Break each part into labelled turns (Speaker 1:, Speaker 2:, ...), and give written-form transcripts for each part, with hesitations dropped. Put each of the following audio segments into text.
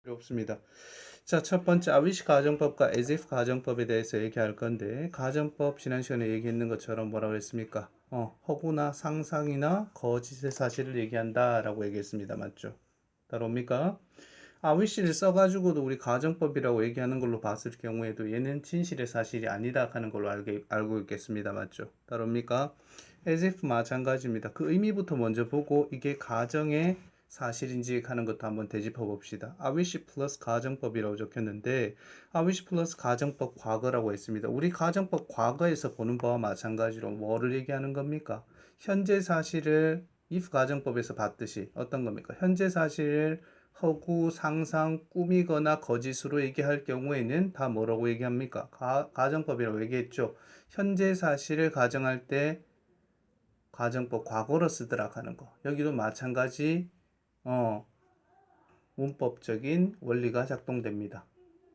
Speaker 1: 필요 없습니다. 자, 첫 번째 아위시 가정법과 as if 가정법에 대해서 얘기할 건데, 가정법 지난 시간에 얘기했는 것처럼 뭐라고 했습니까? 허구나 상상이나 거짓의 사실을 얘기한다라고 얘기했습니다. 맞죠? 따라옵니까? 아위시를 써가지고도 우리 가정법이라고 얘기하는 걸로 봤을 경우에도 얘는 진실의 사실이 아니다 하는 걸로 알고 있겠습니다. 맞죠? 따라옵니까? as if 마찬가지입니다. 그 의미부터 먼저 보고 이게 가정의 사실인지 하는 것도 한번 되짚어 봅시다. 아위시 플러스 가정법이라고 적혔는데 아위시 플러스 가정법 과거라고 했습니다. 우리 가정법 과거에서 보는 바와 마찬가지로 뭐를 얘기하는 겁니까? 현재 사실을 if 가정법에서 봤듯이 어떤 겁니까? 현재 사실을 허구, 상상, 꾸미거나 거짓으로 얘기할 경우에는 다 뭐라고 얘기합니까? 가정법이라고 얘기했죠. 현재 사실을 가정할 때 가정법 과거로 쓰더라 하는 거. 여기도 마찬가지 어, 문법적인 원리가 작동됩니다.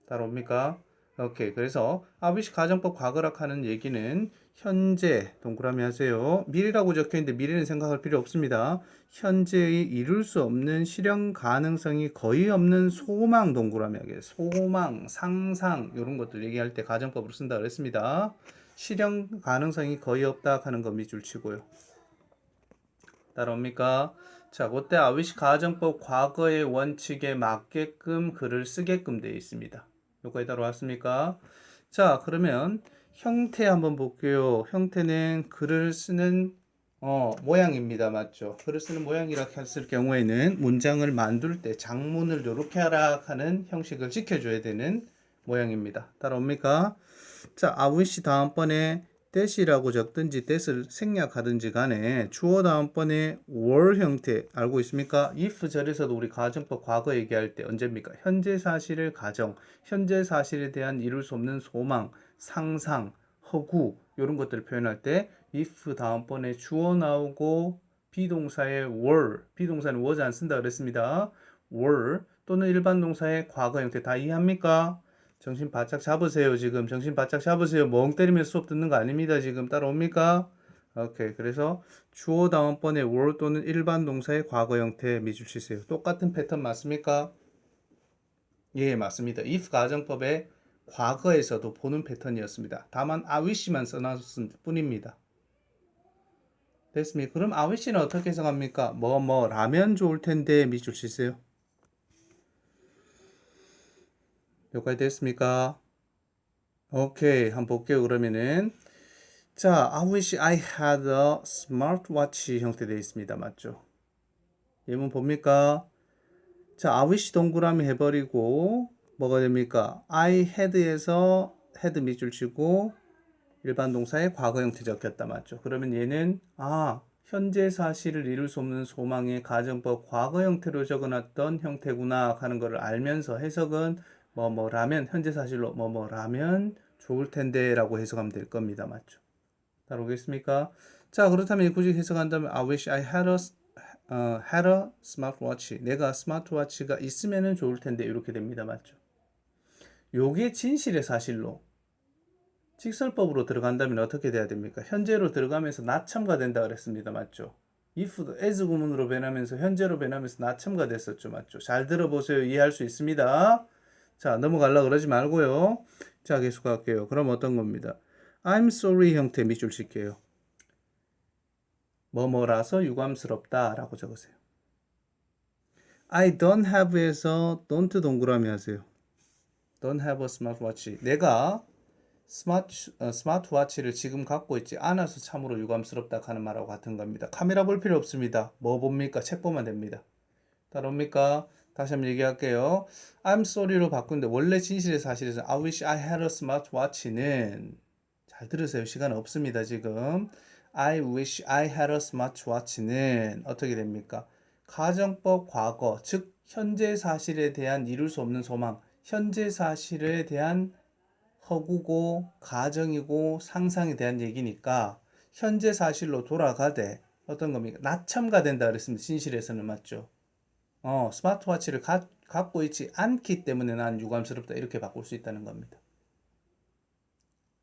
Speaker 1: 따라옵니까? 오케이. 그래서 아비시 가정법 과거락 하는 얘기는 현재 동그라미 하세요. 미래라고 적혀있는데 미래는 생각할 필요 없습니다. 현재의 이룰 수 없는 실현 가능성이 거의 없는 소망 동그라미 하게. 소망, 상상 이런 것들 얘기할 때 가정법으로 쓴다 그랬습니다. 실현 가능성이 거의 없다 하는 거 밑줄 치고요. 따라옵니까? 자, 그때 아위시 가정법 과거의 원칙에 맞게끔 글을 쓰게끔 되어 있습니다. 요거에 따라왔습니까? 자, 그러면 형태 한번 볼게요. 형태는 글을 쓰는 모양입니다. 맞죠? 글을 쓰는 모양이라 했을 경우에는 문장을 만들 때 장문을 이렇게 하라 하는 형식을 지켜줘야 되는 모양입니다. 따라옵니까? 자, 아위시 다음번에 that이라고 적든지 that을 생략하든지 간에 주어 다음번에 were 형태 알고 있습니까? if 절에서도 우리 가정법 과거 얘기할 때 언제입니까? 현재 사실을 가정, 현재 사실에 대한 이룰 수 없는 소망, 상상, 허구 이런 것들을 표현할 때 if 다음번에 주어 나오고 비동사의 were, 비동사는 was 안 쓴다 그랬습니다. were 또는 일반 동사의 과거 형태 다 이해합니까? 정신 바짝 잡으세요. 지금 정신 바짝 잡으세요. 멍 때리면서 수업 듣는 거 아닙니다. 지금 따라옵니까? 오케이. 그래서 주어 다음번에 were 또는 일반 동사의 과거 형태 밑줄 치세요. 똑같은 패턴 맞습니까? 예, 맞습니다. if 가정법의 과거에서도 보는 패턴이었습니다. 다만 I wish만 써놨을 뿐입니다. 됐습니까? 그럼 I wish는 어떻게 해석합니까? 라면 좋을 텐데 밑줄 치세요. 여기까지 됐습니까? 오케이. 한번 볼게요. 그러면은 자, I wish I had a smartwatch 형태 되어 있습니다. 맞죠? 예문 봅니까? 자, I wish 동그라미 해버리고 뭐가 됩니까? I had에서 had 밑줄 치고 일반 동사의 과거 형태 적혔다. 맞죠? 그러면 얘는 현재 사실을 이룰 수 없는 소망의 가정법 과거 형태로 적어놨던 형태구나 하는 것을 알면서 해석은 뭐라면 현재 사실로 뭐라면 좋을 텐데 라고 해석하면 될 겁니다. 맞죠? 따라오겠습니까? 자, 그렇다면 굳이 해석한다면 I wish I had a smartwatch. 내가 스마트워치가 있으면 좋을 텐데 이렇게 됩니다. 맞죠? 요게 진실의 사실로 직설법으로 들어간다면 어떻게 돼야 됩니까? 현재로 들어가면서 나참가 된다 그랬습니다. 맞죠? if도 as 구문으로 변하면서 현재로 변하면서 나참가 됐었죠. 맞죠? 잘 들어보세요. 이해할 수 있습니다. 자, 넘어가려고 그러지 말고요. 자, 계속 갈게요. 그럼 어떤 겁니다? I'm sorry 형태 밑줄 칠게요. 뭐뭐라서 유감스럽다 라고 적으세요. I don't have에서 don't 동그라미 하세요. Don't have a smartwatch. 내가 스마트워치를 지금 갖고 있지 않아서 참으로 유감스럽다 하는 말하고 같은 겁니다. 카메라 볼 필요 없습니다. 뭐 봅니까? 책 보면 됩니다. 따라옵니까? 다시 한번 얘기할게요. I'm sorry로 바꾼데 원래 진실의 사실에서 I wish I had a smartwatch는 잘 들으세요. 시간 없습니다. 지금 I wish I had a smartwatch는 어떻게 됩니까? 가정법 과거, 즉 현재 사실에 대한 이룰 수 없는 소망, 현재 사실에 대한 허구고 가정이고 상상에 대한 얘기니까 현재 사실로 돌아가되 어떤 겁니까? 나참가 된다 그랬습니다. 진실에서는 맞죠? 스마트워치를 갖고 있지 않기 때문에 난 유감스럽다 이렇게 바꿀 수 있다는 겁니다.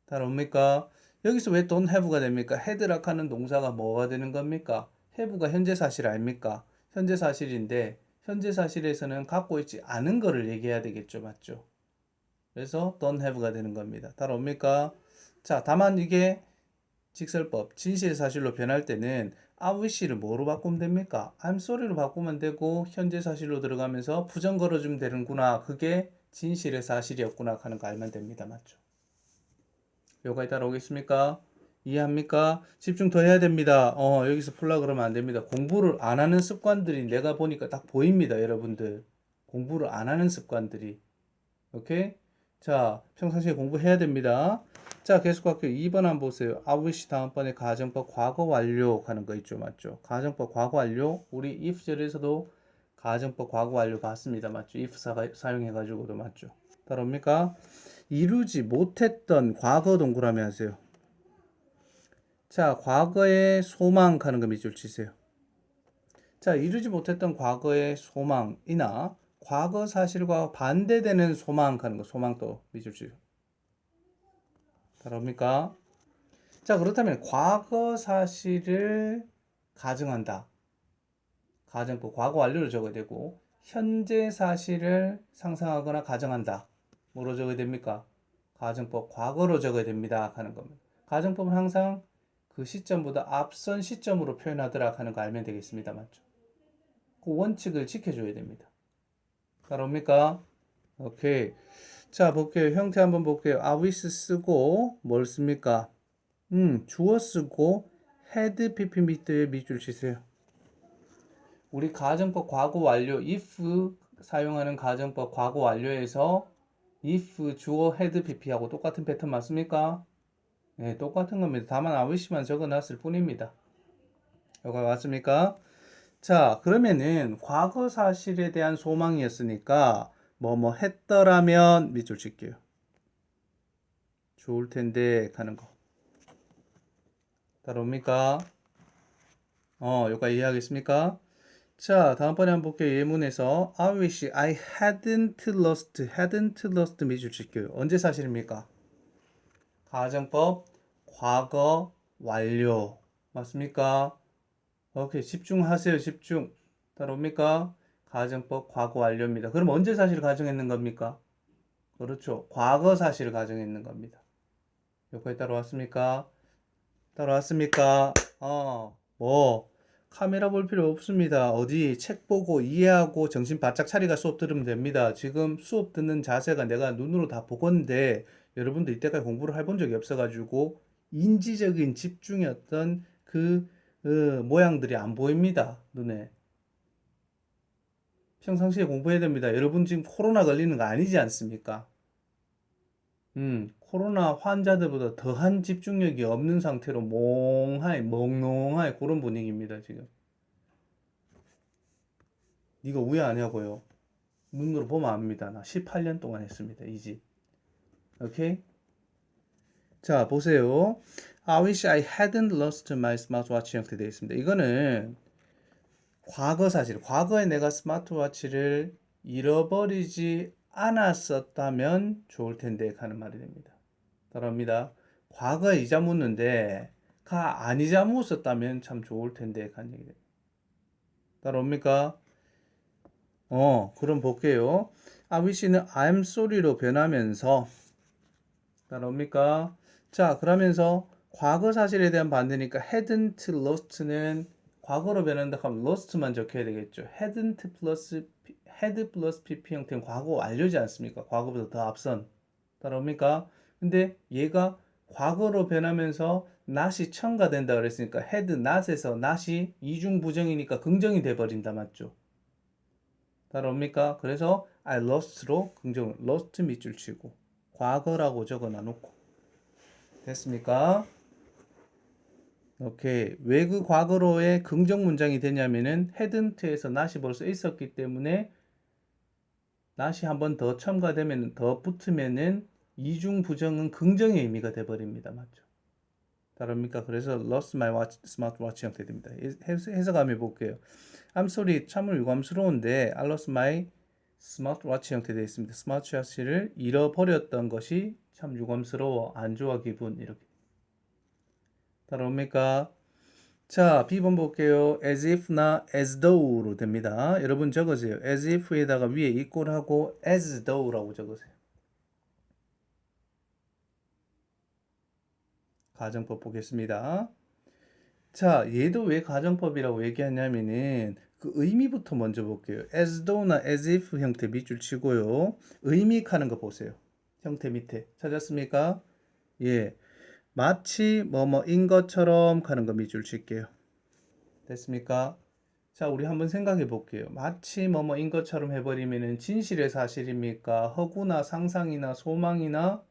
Speaker 1: 따라옵니까? 여기서 왜 don't have가 됩니까? had락 하는 동사가 뭐가 되는 겁니까? have가 현재 사실 아닙니까? 현재 사실인데 현재 사실에서는 갖고 있지 않은 거를 얘기해야 되겠죠. 맞죠? 그래서 don't have가 되는 겁니다. 따라옵니까? 자, 다만 이게 직설법, 진실 사실로 변할 때는 I wish를 뭐로 바꾸면 됩니까? I'm sorry로 바꾸면 되고 현재 사실로 들어가면서 부정 걸어주면 되는구나. 그게 진실의 사실이었구나 하는 거 알면 됩니다. 맞죠? 요거에 따라오겠습니까? 이해합니까? 집중 더 해야 됩니다. 여기서 풀라 그러면 안 됩니다. 공부를 안 하는 습관들이 내가 보니까 딱 보입니다, 여러분들. 공부를 안 하는 습관들이. 오케이? 자, 평상시에 공부해야 됩니다. 자, 계속할게요. 2번 한번 보세요. I wish 다음번에 가정법 과거 완료 하는 거 있죠, 맞죠? 가정법 과거 완료. 우리 if 절에서도 가정법 과거 완료 봤습니다, 맞죠? if 사용해가지고도 맞죠? 따라옵니까? 이루지 못했던 과거 동그라미 하세요. 자, 과거의 소망 하는 거 밑줄 치세요. 자, 이루지 못했던 과거의 소망이나 과거 사실과 반대되는 소망 하는 거, 소망도 밑줄 치세요. 따라옵니까? 자, 그렇다면 과거 사실을 가정한다. 가정법 과거 완료를 적어야 되고 현재 사실을 상상하거나 가정한다. 뭐로 적어야 됩니까? 가정법 과거로 적어야 됩니다 하는 겁니다. 가정법은 항상 그 시점보다 앞선 시점으로 표현하더라 하는 거 알면 되겠습니다. 맞죠? 그 원칙을 지켜줘야 됩니다. 따라옵니까? 오케이. 자, 볼게요. 형태 한번 볼게요. I wish 쓰고 뭘 씁니까? 주어 쓰고 had pp 밑에 밑줄 치세요. 우리 가정법 과거 완료 if 사용하는 가정법 과거 완료에서 if 주어 had pp하고 똑같은 패턴 맞습니까? 네, 똑같은 겁니다. 다만 I wish만 적어놨을 뿐입니다. 여기 맞습니까? 자, 그러면은 과거 사실에 대한 소망이었으니까 뭐뭐 했더라면 밑줄 칠게요. 좋을 텐데 가는 거. 따라옵니까? 여기까지 이해하겠습니까? 자, 다음번에 한번 볼게요. 예문에서 I wish I hadn't lost 밑줄 칠게요. 언제 사실입니까? 가정법 과거 완료 맞습니까? 오케이, 집중하세요. 집중. 따라옵니까? 가정법 과거 완료입니다. 그럼 언제 사실을 가정했는 겁니까? 그렇죠. 과거 사실을 가정했는 겁니다. 여기까지 따라왔습니까? 따라왔습니까? 카메라 볼 필요 없습니다. 어디 책 보고 이해하고 정신 바짝 차리가 수업 들으면 됩니다. 지금 수업 듣는 자세가 내가 눈으로 다 보건데 여러분들 이때까지 공부를 해본 적이 없어가지고 인지적인 집중이었던 그 모양들이 안 보입니다. 눈에. 평상시에 공부해야 됩니다. 여러분 지금 코로나 걸리는 거 아니지 않습니까? 코로나 환자들보다 더한 집중력이 없는 상태로 몽롱하게 그런 분위기입니다, 지금. 이거 우회 안 하고요. 눈으로 보면 압니다. 나 18년 동안 했습니다, 이 집. 오케이? 자, 보세요. I wish I hadn't lost my smartwatch 형태 되어 있습니다. 이거는 과거 사실, 과거에 내가 스마트워치를 잃어버리지 않았었다면 좋을 텐데 하는 말이 됩니다. 따라합니다. 과거에 이자 묻는데 안 이자 묻었다면 참 좋을 텐데 하는 얘기 됩니다. 따라옵니까? 그럼 볼게요. I wish는 I'm sorry로 변하면서 따라옵니까? 자, 그러면서 과거 사실에 대한 반대니까 hadn't lost는 과거로 변한다 하면 lost만 적혀야 되겠죠. had 플러스 pp 형태는 과거 완료지 않습니까? 과거보다 더 앞선. 따라옵니까? 근데 얘가 과거로 변하면서 not이 첨가된다 그랬으니까 had not에서 not이 이중 부정이니까 긍정이 돼버린다 맞죠? 따라옵니까? 그래서 I lost로 긍정 lost 밑줄 치고 과거라고 적어 놔놓고 됐습니까? 오케이. 왜 그 과거로의 긍정 문장이 되냐면은 hadn't에서 not이 벌써 있었기 때문에 not이 한 번 더 첨가되면 더 붙으면은 이중 부정은 긍정의 의미가 돼 버립니다. 맞죠? 따릅니까? 그래서 lost my watch, smartwatch 형태 됩니다. 해석함해 볼게요. I'm sorry, 참을 유감스러운데 I lost my 스마트워치 형태 되어 있습니다. 스마트워치를 잃어버렸던 것이 참 유감스러워, 안 좋아 기분 이렇게 따라옵니까? 자, B번 볼게요. as if나 as though로 됩니다. 여러분 적으세요. as if에다가 위에 equal하고 as though라고 적으세요. 가정법 보겠습니다. 자, 얘도 왜 가정법이라고 얘기하냐면은 그 의미부터 먼저 볼게요. as though나 as if 형태 밑줄 치고요. 의미하는 거 보세요. 형태 밑에 찾았습니까? 예, 마치 뭐뭐인 것처럼 가는 거 밑줄 칠게요. 됐습니까? 자, 우리 한번 생각해 볼게요. 마치 뭐뭐인 것처럼 해버리면은 진실의 사실입니까? 허구나 상상이나 소망이나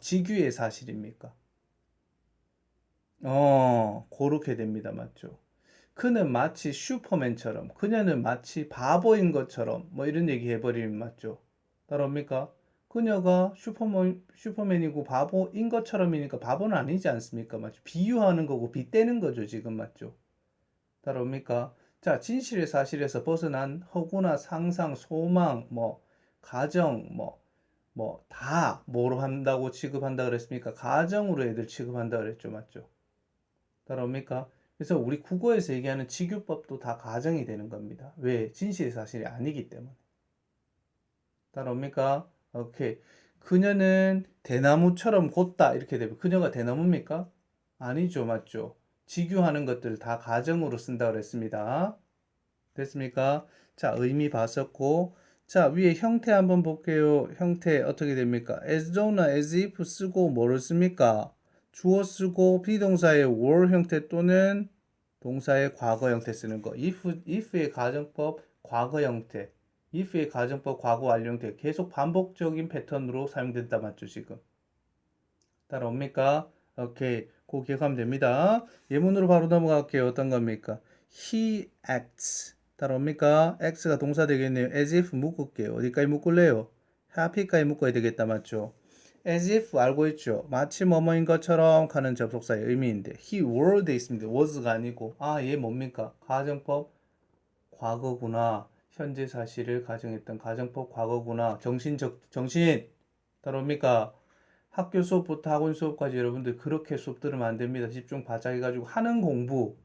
Speaker 1: 직유의 사실입니까? 그렇게 됩니다. 맞죠? 그는 마치 슈퍼맨처럼, 그녀는 마치 바보인 것처럼, 뭐 이런 얘기 해버리면 맞죠? 따라옵니까? 그녀가 슈퍼맨이고 바보인 것처럼이니까 바보는 아니지 않습니까? 맞죠? 비유하는 거고 빗대는 거죠, 지금 맞죠? 따라옵니까? 자, 진실의 사실에서 벗어난 허구나 상상, 소망, 뭐, 가정, 다 뭐로 한다고 취급한다 그랬습니까? 가정으로 애들 취급한다 그랬죠, 맞죠? 따라옵니까? 그래서 우리 국어에서 얘기하는 직유법도 다 가정이 되는 겁니다. 왜? 진실의 사실이 아니기 때문에. 따라옵니까? 오케이. 그녀는 대나무처럼 곧다 이렇게 되면 그녀가 대나무입니까? 아니죠, 맞죠? 직유하는 것들 다 가정으로 쓴다 그랬습니다. 됐습니까? 자, 의미 봤었고, 자, 위에 형태 한번 볼게요. 형태 어떻게 됩니까? as though나 as if 쓰고 뭐를 씁니까? 주어 쓰고 비동사의 were 형태 또는 동사의 과거 형태 쓰는 거. if의 가정법 과거 형태. if의 가정법 과거 완료 형태. 계속 반복적인 패턴으로 사용된다 맞죠, 지금? 따라옵니까? 오케이. 그 기억하면 됩니다. 예문으로 바로 넘어갈게요. 어떤 겁니까? He acts. 따라옵니까? X가 동사 되겠네요. As if 묶을게요. 어디까지 묶을래요? happy까지 묶어야 되겠다. 맞죠? As if 알고 있죠? 마치 뭐뭐인 것처럼 하는 접속사의 의미인데 he were 돼 있습니다. was가 아니고 얘 뭡니까? 가정법 과거구나. 현재 사실을 가정했던 가정법 과거구나. 정신 따라옵니까? 학교 수업부터 학원 수업까지 여러분들 그렇게 수업 들으면 안 됩니다. 집중 바짝 해가지고 하는 공부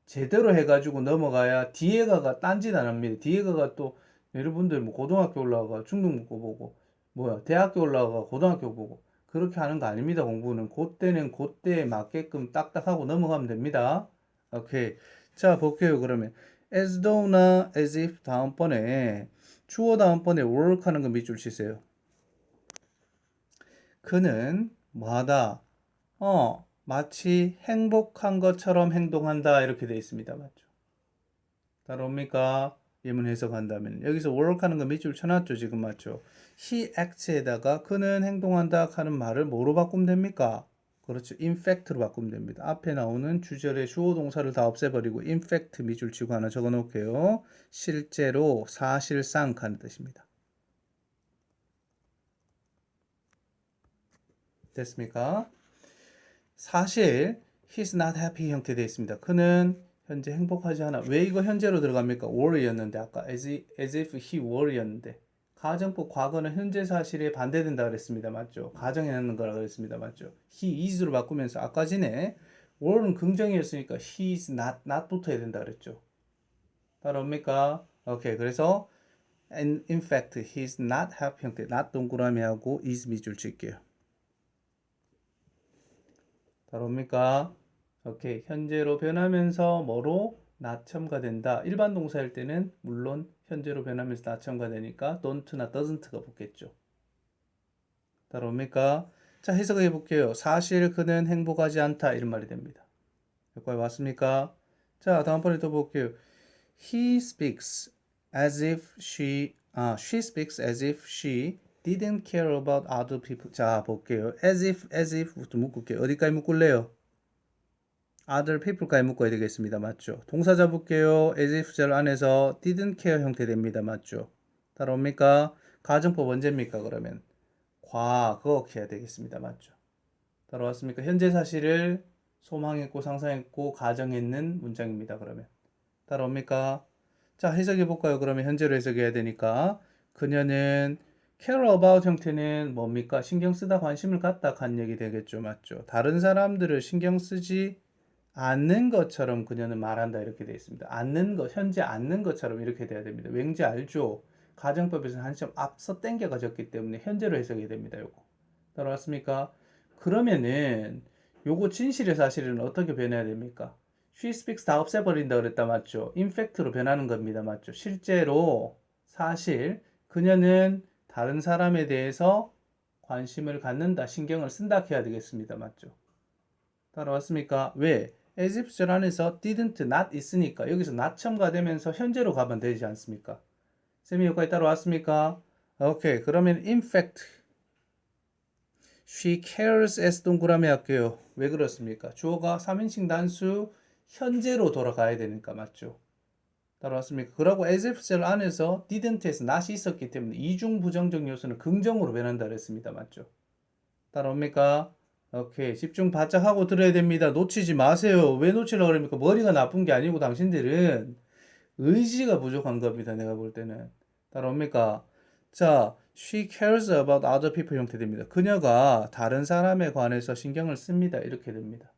Speaker 1: 제대로 해가지고 넘어가야 뒤에 가가 딴짓 안 합니다. 뒤에 가가 또 여러분들 뭐 고등학교 올라가 중등 문고 보고 뭐야 대학교 올라가 고등학교 보고 그렇게 하는 거 아닙니다. 공부는 그때는 그때에 맞게끔 딱딱하고 넘어가면 됩니다. 오케이. 자 볼게요. 그러면 as though나 as if 다음번에 주어 다음번에 work 하는 거 밑줄 치세요. 그는 뭐하다? 마치 행복한 것처럼 행동한다. 이렇게 되어 있습니다. 맞죠? 따라옵니까? 예문 해석한다면. 여기서 work 하는 거 밑줄 쳐놨죠. 지금 맞죠? he acts에다가 그는 행동한다 하는 말을 뭐로 바꾸면 됩니까? 그렇죠. in fact로 바꾸면 됩니다. 앞에 나오는 주절의 주어 동사를 다 없애버리고 in fact 밑줄 치고 하나 적어 놓을게요. 실제로, 사실상 하는 뜻입니다. 됐습니까? 사실 he's not happy 형태 되어 있습니다. 그는 현재 행복하지 않아. 왜 이거 현재로 들어갑니까? were였는데 아까 as if he were였는데 가정법 과거는 현재 사실에 반대된다 그랬습니다. 맞죠? 가정에 넣는 거라 그랬습니다. 맞죠? he is로 바꾸면서 아까 전에 were는 긍정이었으니까 he is not 붙어야 된다 그랬죠. 따라옵니까? 오케이. 그래서 in fact he is not happy 형태 not 동그라미 하고 is 밑줄 칠게요. 따라옵니까? 오케이. 현재로 변하면서 뭐로? 나첨가 된다. 일반 동사일 때는 물론 현재로 변하면서 나첨가 되니까 don't나 doesn't가 붙겠죠. 따라옵니까? 자, 해석해 볼게요. 사실 그는 행복하지 않다. 이런 말이 됩니다. 여기까지 왔습니까? 자, 다음번에 또 볼게요. He speaks as if she speaks as if she didn't care about other people. 자, 볼게요. as if부터 묶을게요. 어디까지 묶을래요? other people까지 묶어야 되겠습니다. 맞죠? 동사 잡을게요. as if 절 안에서 didn't care 형태 됩니다. 맞죠? 따라옵니까? 가정법 언제입니까? 그러면 과거 해야 되겠습니다. 맞죠? 따라왔습니까? 현재 사실을 소망했고 상상했고 가정했는 문장입니다. 그러면 따라옵니까? 자, 해석해 볼까요? 그러면 현재로 해석해야 되니까 그녀는 care about 형태는 뭡니까? 신경 쓰다 관심을 갖다 간 얘기 되겠죠. 맞죠? 다른 사람들을 신경 쓰지 않는 것처럼 그녀는 말한다 이렇게 되어 있습니다. 않는 것, 현재 않는 것처럼 이렇게 돼야 됩니다. 왠지 알죠? 가정법에서는 한시점 앞서 땡겨 가졌기 때문에 현재로 해석이 됩니다. 요거. 따라왔습니까? 그러면은 요거 진실의 사실은 어떻게 변해야 됩니까? She speaks 다 없애버린다 그랬다 맞죠? In fact로 변하는 겁니다. 맞죠? 실제로 사실 그녀는 다른 사람에 대해서 관심을 갖는다, 신경을 쓴다 해야 되겠습니다. 맞죠? 따라왔습니까? 왜? as if 절 안에서 didn't, not 있으니까 여기서 not 첨가되면서 현재로 가면 되지 않습니까? 쌤이 여기까지 따라왔습니까? 오케이. 그러면 in fact she cares as 동그라미 할게요. 왜 그렇습니까? 주어가 3인칭 단수 현재로 돌아가야 되니까 맞죠? 따라왔습니까? 그러고 as if 절 안에서 didn't에서 not이 있었기 때문에 이중 부정적 요소는 긍정으로 변한다 그랬습니다. 맞죠? 따라옵니까? 오케이. 집중 바짝 하고 들어야 됩니다. 놓치지 마세요. 왜 놓치려고 그럽니까? 머리가 나쁜 게 아니고 당신들은 의지가 부족한 겁니다. 내가 볼 때는. 따라옵니까? 자, she cares about other people 형태 됩니다. 그녀가 다른 사람에 관해서 신경을 씁니다. 이렇게 됩니다.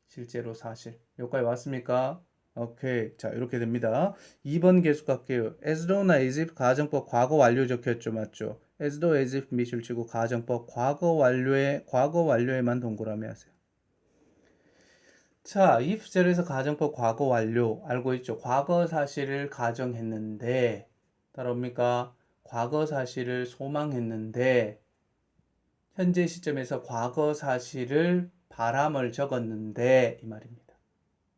Speaker 1: 실제로 사실. 여기까지 왔습니까? 오케이. 자, 이렇게 됩니다. 2번 계속 갈게요. as though나 as if 가정법 과거 완료 적혔죠. 맞죠? as though, as if 미술 치고 가정법 과거 완료에만 동그라미 하세요. 자, if 절에서 가정법 과거 완료 알고 있죠? 과거 사실을 가정했는데 따라옵니까? 과거 사실을 소망했는데 현재 시점에서 과거 사실을 바람을 적었는데 이 말입니다.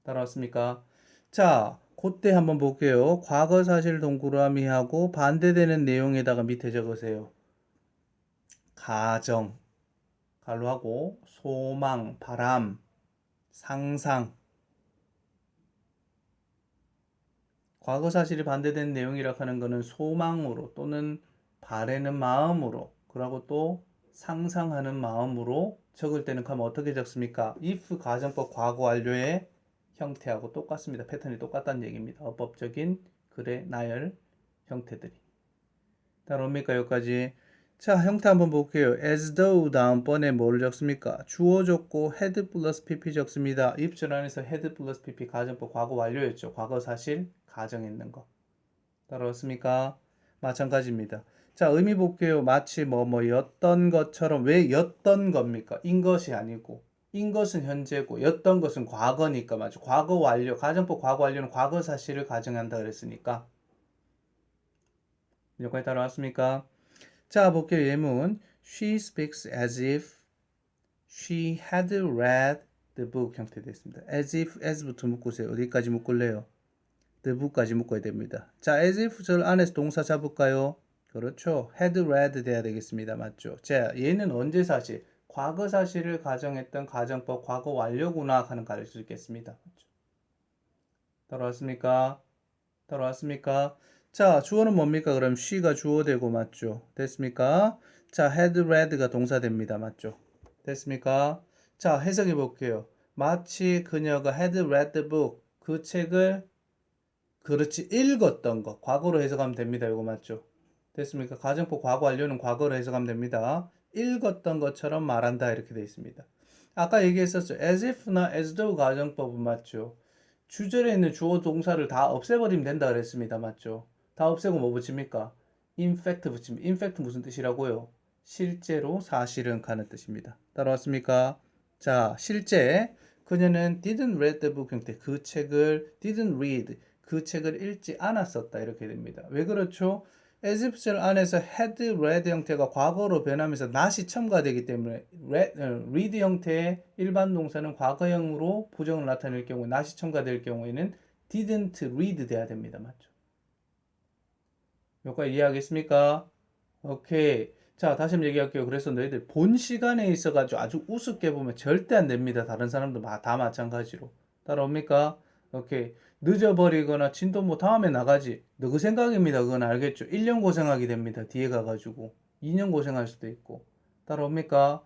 Speaker 1: 따라왔습니까? 자, 그때 한번 볼게요. 과거 사실 동그라미하고 반대되는 내용에다가 밑에 적으세요. 가정, 갈로 하고 소망, 바람, 상상. 과거 사실이 반대되는 내용이라 하는 것은 소망으로 또는 바라는 마음으로 그리고 또 상상하는 마음으로 적을 때는 그럼 어떻게 적습니까? if 가정법 과거 완료의 형태하고 똑같습니다. 패턴이 똑같다는 얘기입니다. 어법적인 글의 나열 형태들이. 따라옵니까? 여기까지. 자, 형태 한번 볼게요. as though 다음번에 뭐를 적습니까? 주어 적고 had 플러스 pp 적습니다. 입절 안에서 had 플러스 pp 가정법 과거 완료였죠. 과거 사실 가정했는 거. 따라왔습니까? 마찬가지입니다. 자, 의미 볼게요. 마치 뭐였던 것처럼 왜 였던 겁니까? 인 것이 아니고 인 것은 현재고 였던 것은 과거니까 맞죠. 과거 완료, 가정법 과거 완료는 과거 사실을 가정한다 그랬으니까 여기까지 따라왔습니까? 자, 볼게요. 예문. She speaks as if she had read the book 형태 됐습니다. as if, as부터 묶으세요. 어디까지 묶을래요? the book까지 묶어야 됩니다. 자, as if 절 안에서 동사 잡을까요? 그렇죠. had read 돼야 되겠습니다. 맞죠? 자, 얘는 언제 사실? 과거 사실을 가정했던 가정법 과거 완료구나 하는 가를 수 있겠습니다. 맞죠? 따라왔습니까? 따라왔습니까? 자, 주어는 뭡니까? 그럼 she가 주어 되고 맞죠? 됐습니까? 자, had read가 동사 됩니다. 맞죠? 됐습니까? 자, 해석해 볼게요. 마치 그녀가 had read the book 그 책을 그렇지 읽었던 거 과거로 해석하면 됩니다. 이거 맞죠? 됐습니까? 가정법 과거 완료는 과거로 해석하면 됩니다. 읽었던 것처럼 말한다 이렇게 되어 있습니다. 아까 얘기했었죠. as if나 as though 가정법은 맞죠? 주절에 있는 주어 동사를 다 없애버리면 된다 그랬습니다. 맞죠? 다 없애고 뭐 붙입니까? in fact 붙입니다. in fact 무슨 뜻이라고요? 실제로 사실은 가는 뜻입니다. 따라왔습니까? 자, 실제 그녀는 didn't read the book 형태 그 책을 didn't read 그 책을 읽지 않았었다 이렇게 됩니다. 왜 그렇죠? as if 절 안에서 had read 형태가 과거로 변하면서 not이 첨가되기 때문에 read 형태의 일반 동사는 과거형으로 부정을 나타낼 경우 not이 첨가될 경우에는 didn't read 돼야 됩니다. 맞죠? 여기까지 이해하겠습니까? 오케이. 자, 다시 한번 얘기할게요. 그래서 너희들 본 시간에 있어가지고 아주 우습게 보면 절대 안 됩니다. 다른 사람도 다 마찬가지로. 따라옵니까? 오케이. 늦어버리거나 진도 뭐 다음에 나가지. 너 그 생각입니다. 그건 알겠죠? 1년 고생하게 됩니다. 뒤에 가가지고. 2년 고생할 수도 있고. 따라옵니까?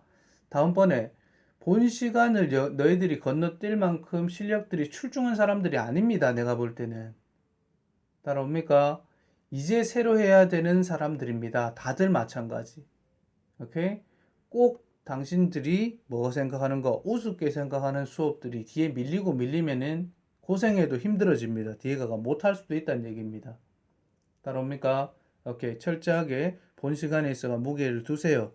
Speaker 1: 다음번에 본 시간을 너희들이 건너뛸 만큼 실력들이 출중한 사람들이 아닙니다. 내가 볼 때는. 따라옵니까? 이제 새로 해야 되는 사람들입니다. 다들 마찬가지. 오케이? 꼭 당신들이 뭐 생각하는 거, 우습게 생각하는 수업들이 뒤에 밀리고 밀리면은 고생해도 힘들어집니다. 뒤에 가가 못할 수도 있다는 얘기입니다. 따라옵니까? 오케이. 철저하게 본 시간에 있어가 무게를 두세요.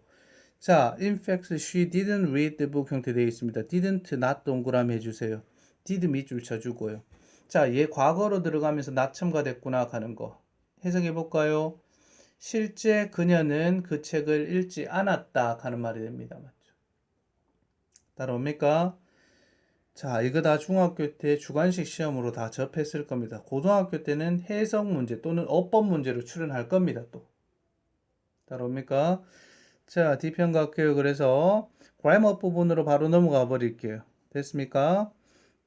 Speaker 1: 자, in fact, she didn't read the book 형태 되어 있습니다. didn't, not 동그라미 해주세요. did 밑줄 쳐주고요. 자, 얘 과거로 들어가면서 not 첨가됐구나 하는 거 해석해 볼까요? 실제 그녀는 그 책을 읽지 않았다 하는 말이 됩니다. 맞죠? 따라옵니까? 자, 이거 다 중학교 때 주관식 시험으로 다 접했을 겁니다. 고등학교 때는 해석 문제 또는 어법 문제로 출연할 겁니다. 또 따라옵니까? 자, D편 갈게요. 그래서 grammar 부분으로 바로 넘어가 버릴게요. 됐습니까?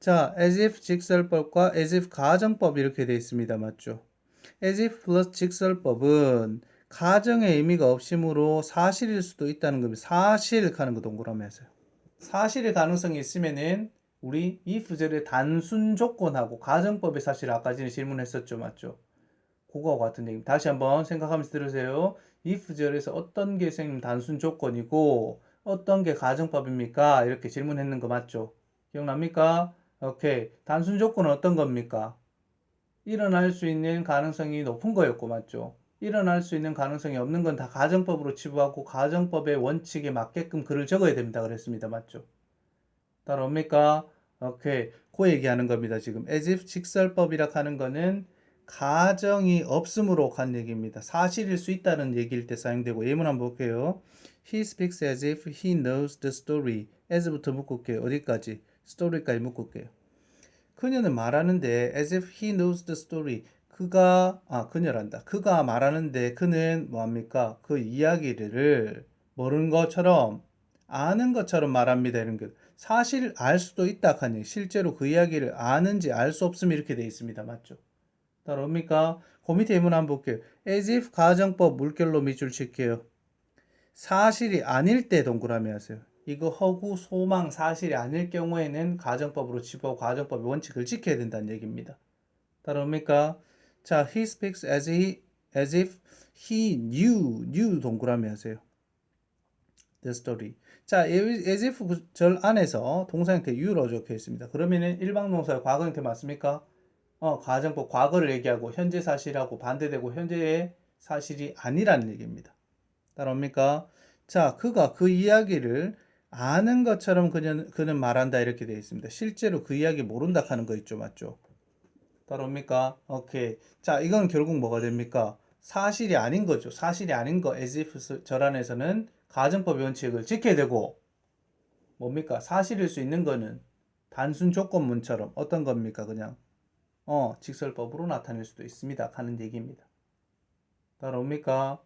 Speaker 1: 자, as if 직설법과 as if 가정법 이렇게 되어 있습니다. 맞죠? as if 플러스 직설법은 가정의 의미가 없이므로 사실일 수도 있다는 겁니다. 사실 하는 거 동그라미 하세요. 사실의 가능성이 있으면은 우리 if절의 단순 조건하고 가정법의 사실 아까 전에 질문했었죠. 맞죠? 그거와 같은 얘기. 다시 한번 생각하면서 들으세요. if절에서 어떤 게 선생님 단순 조건이고 어떤 게 가정법입니까? 이렇게 질문했는 거 맞죠? 기억납니까? 오케이. 단순 조건은 어떤 겁니까? 일어날 수 있는 가능성이 높은 거였고 맞죠? 일어날 수 있는 가능성이 없는 건 다 가정법으로 치부하고 가정법의 원칙에 맞게끔 글을 적어야 됩니다. 그랬습니다. 맞죠? 따라옵니까? 오케이. 그 얘기하는 겁니다. 지금 as if 직설법이라 하는 거는 가정이 없음으로 간 얘기입니다. 사실일 수 있다는 얘기일 때 사용되고 예문 한번 볼게요. He speaks as if he knows the story. as부터 묶을게요. 어디까지? story까지 묶을게요. 그녀는 말하는데 as if he knows the story. 그녀란다. 그가 말하는데 그는 뭐합니까? 그 이야기를 모르는 것처럼 아는 것처럼 말합니다. 이런 게 사실 알 수도 있다 하니 실제로 그 이야기를 아는지 알 수 없으면 이렇게 되어 있습니다. 맞죠? 따라옵니까? 그 밑에 예문 한번 볼게요. as if 가정법 물결로 밑줄 칠게요. 사실이 아닐 때 동그라미 하세요. 이거 허구, 소망, 사실이 아닐 경우에는 가정법으로 치부하고 가정법의 원칙을 지켜야 된다는 얘기입니다. 따라옵니까? 자, he speaks as if he knew 동그라미 하세요. the story. 자, as if 절 안에서 동사 형태 you로 적혀 있습니다. 그러면은 일방 동사의 과거 형태 맞습니까? 가정법 과거를 얘기하고 현재 사실하고 반대되고 현재의 사실이 아니라는 얘기입니다. 따라옵니까? 자, 그가 그 이야기를 아는 것처럼 그는 말한다 이렇게 되어 있습니다. 실제로 그 이야기 모른다 하는 거 있죠, 맞죠? 따라옵니까? 오케이. 자, 이건 결국 뭐가 됩니까? 사실이 아닌 거죠. 사실이 아닌 거 as if 절 안에서는 가정법의 원칙을 지켜야 되고 뭡니까? 사실일 수 있는 거는 단순 조건문처럼 어떤 겁니까? 그냥 직설법으로 나타낼 수도 있습니다. 하는 얘기입니다. 따라옵니까?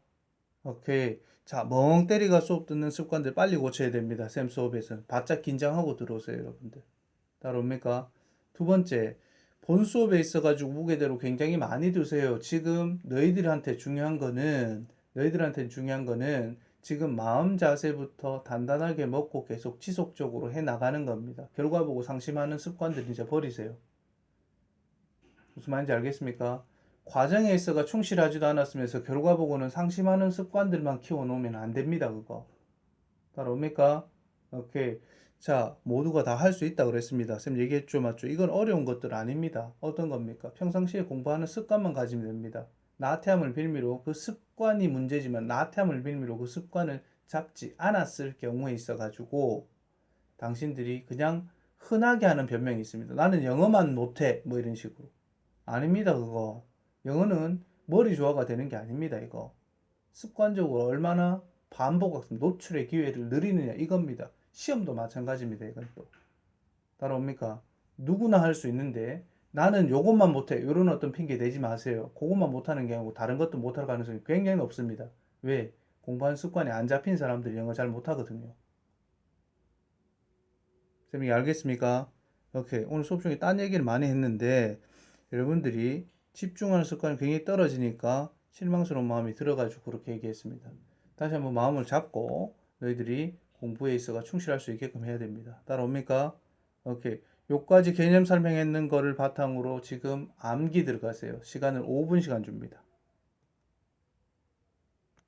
Speaker 1: 오케이. 자, 멍 때리가 수업 듣는 습관들 빨리 고쳐야 됩니다. 쌤 수업에서는. 바짝 긴장하고 들어오세요, 여러분들. 따라옵니까? 두 번째, 본 수업에 있어가지고 무게대로 굉장히 많이 두세요. 지금 너희들한테 중요한 거는 지금 마음 자세부터 단단하게 먹고 계속 지속적으로 해 나가는 겁니다. 결과 보고 상심하는 습관들 이제 버리세요. 무슨 말인지 알겠습니까? 과정에 있어가 충실하지도 않았으면서 결과 보고는 상심하는 습관들만 키워놓으면 안 됩니다. 그거. 따라옵니까? 오케이. 자, 모두가 다 할 수 있다 그랬습니다. 쌤 얘기했죠, 맞죠? 이건 어려운 것들 아닙니다. 어떤 겁니까? 평상시에 공부하는 습관만 가지면 됩니다. 나태함을 빌미로 그 습관이 문제지만 나태함을 빌미로 그 습관을 잡지 않았을 경우에 있어가지고 당신들이 그냥 흔하게 하는 변명이 있습니다. 나는 영어만 못해. 뭐 이런 식으로. 아닙니다, 그거. 영어는 머리 조화가 되는 게 아닙니다, 이거. 습관적으로 얼마나 반복학습, 노출의 기회를 늘리느냐, 이겁니다. 시험도 마찬가지입니다, 이건 또. 따라옵니까? 누구나 할 수 있는데, 나는 요것만 못해. 이런 어떤 핑계 내지 마세요. 그것만 못하는 게 아니고, 다른 것도 못할 가능성이 굉장히 높습니다. 왜? 공부하는 습관이 안 잡힌 사람들이 영어 잘 못하거든요. 쌤이 알겠습니까? 오케이. 오늘 수업 중에 딴 얘기를 많이 했는데, 여러분들이 집중하는 습관이 굉장히 떨어지니까 실망스러운 마음이 들어가지고 그렇게 얘기했습니다. 다시 한번 마음을 잡고 너희들이 공부에 있어가 충실할 수 있게끔 해야 됩니다. 따라옵니까? 오케이. 요까지 개념 설명했는 거를 바탕으로 지금 암기 들어가세요. 시간을 5분 시간 줍니다.